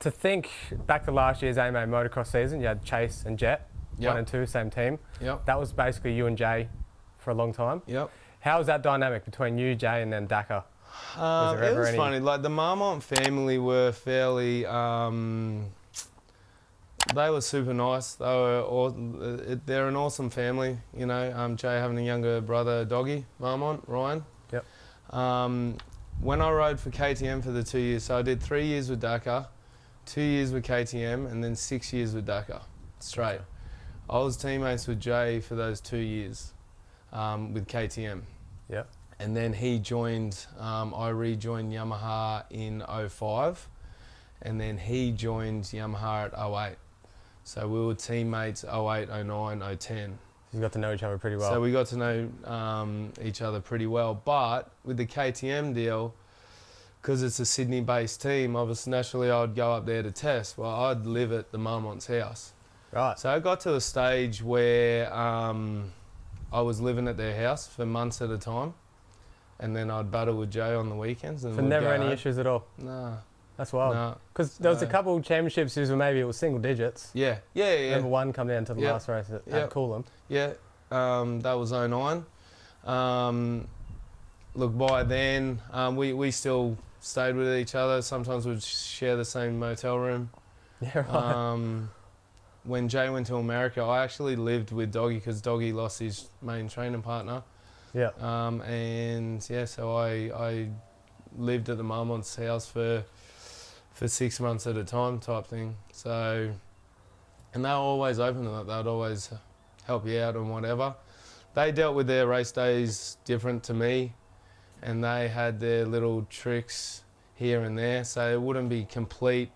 to think back to last year's AMA motocross season, you had Chase and Jet, Yep. 1 and 2, same team. Yep. That was basically you and Jay for a long time. Yep. How was that dynamic between you, Jay, and then Dakar? It was any- funny. Like the Marmont family were fairly. They were super nice. They're an awesome family. You know, Jay having a younger brother, Doggy Marmont, Ryan. Yep. When I rode for KTM for the 2 years, so I did 3 years with Dakar, 2 years with KTM, and then 6 years with Dakar, straight. Okay. I was teammates with Jay for those 2 years with KTM. Yeah. And then he joined, I rejoined Yamaha in 05, and then he joined Yamaha at 08. So we were teammates 08, 09, 010. You got to know each other pretty well. So we got to know each other pretty well. But with the KTM deal, because it's a Sydney-based team, obviously naturally I'd go up there to test. Well, I'd live at the Marmont's house. Right. So I got to a stage where I was living at their house for months at a time, and then I'd battle with Jay on the weekends. And So we'd never go any home. issues at all? Nah. That's wild. Nah. Because there was a So- couple of championships where maybe it was single digits. Yeah. Remember one come down to the Yeah. last race at Yeah. Coolum. Yeah, that was 09. Look, by then, we still stayed with each other. Sometimes we'd share the same motel room. Yeah, right. When Jay went to America, I actually lived with Doggy because Doggy lost his main training partner. Yeah. And yeah, so I lived at the Marmont's house for 6 months at a time type thing. So, and they were always open to that. They'd always help you out and whatever. They dealt with their race days different to me, and they had their little tricks here and there. So it wouldn't be complete,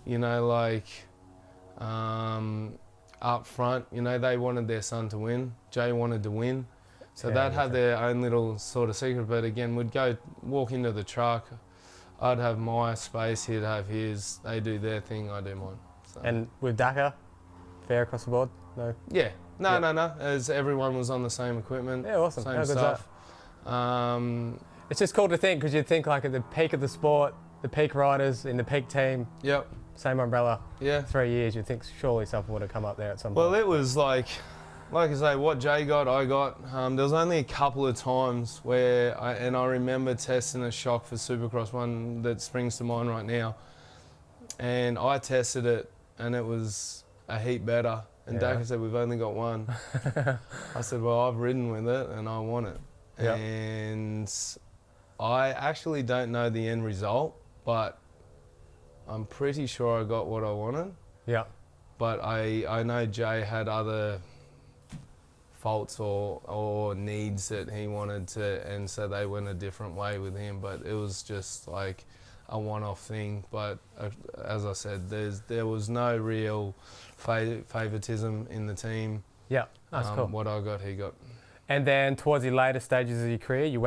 you know, like up front. You know, they wanted their son to win. Jay wanted to win. So Yeah, they'd have their own little sort of secret. But again, we'd go walk into the truck. I'd have my space, he'd have his. They do their thing, I do mine. So. And with Dakar, fair across the board? No? Yeah, no, Yeah. no. As everyone was on the same equipment, Yeah, awesome. same How good's stuff. It's just cool to think because you'd think like at the peak of the sport, the peak riders in the peak team, Yep. same umbrella, Yeah. 3 years, you'd think surely something would have come up there at some Well, point. it was like I say, what Jay got, I got. There was only a couple of times where, I remember testing a shock for Supercross, one that springs to mind right now. And I tested it, and it was a heap better. And Yeah. Dakar said, we've only got one. I said, well, I've ridden with it, and I want it. Yep. And I actually don't know the end result, but I'm pretty sure I got what I wanted. Yeah. But I know Jay had other faults or needs that he wanted to, and so they went a different way with him. But it was just like a one-off thing. But as I said, there was no real favoritism in the team. Yeah, that's cool. What I got, he got. And then towards the later stages of your career, you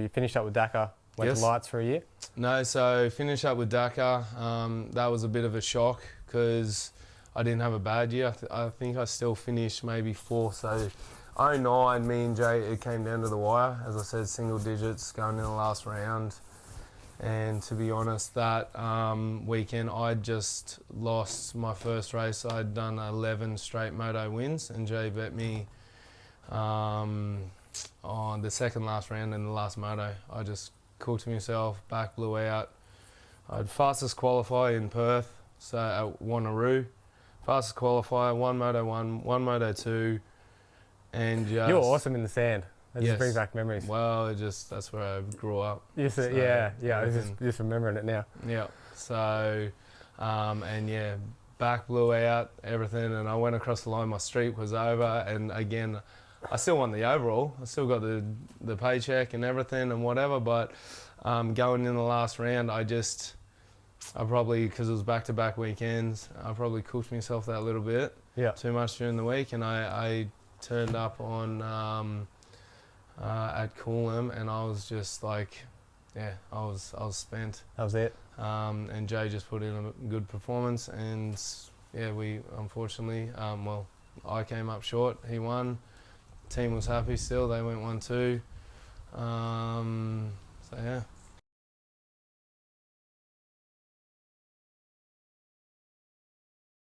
finished up with Dakar, went Yes. to Lights for a year. No, so finished up with Dakar. That was a bit of a shock because I didn't have a bad year. I think I still finished maybe fourth. So 09, me and Jay, it came down to the wire. As I said, single digits going in the last round. And to be honest, that weekend I just lost my first race. I'd done 11 straight moto wins, and Jay bet me on the second last round in the last moto. I just cooked myself, back blew out. I'd fastest qualify in Perth, so at Wanneroo. Fastest qualifier, one moto 1, one moto 2, and just... You were awesome in the sand. That just Yes. brings back memories. Well, that's where I grew up. Yes, So, yeah. I was everything. just remembering it now. Yeah. So, and yeah, back blew out, everything, and I went across the line. My streak was over, and again, I still won the overall. I still got the paycheck and everything and whatever. But going in the last round, I probably, because it was back-to-back weekends, I probably cooked myself that little bit Yeah. too much during the week, and I turned up on at Coolum, and I was just like, yeah, I was spent. That was it. And Jay just put in a good performance, and yeah, we unfortunately, well, I came up short. He won. Team was happy still. They went 1-2. So yeah.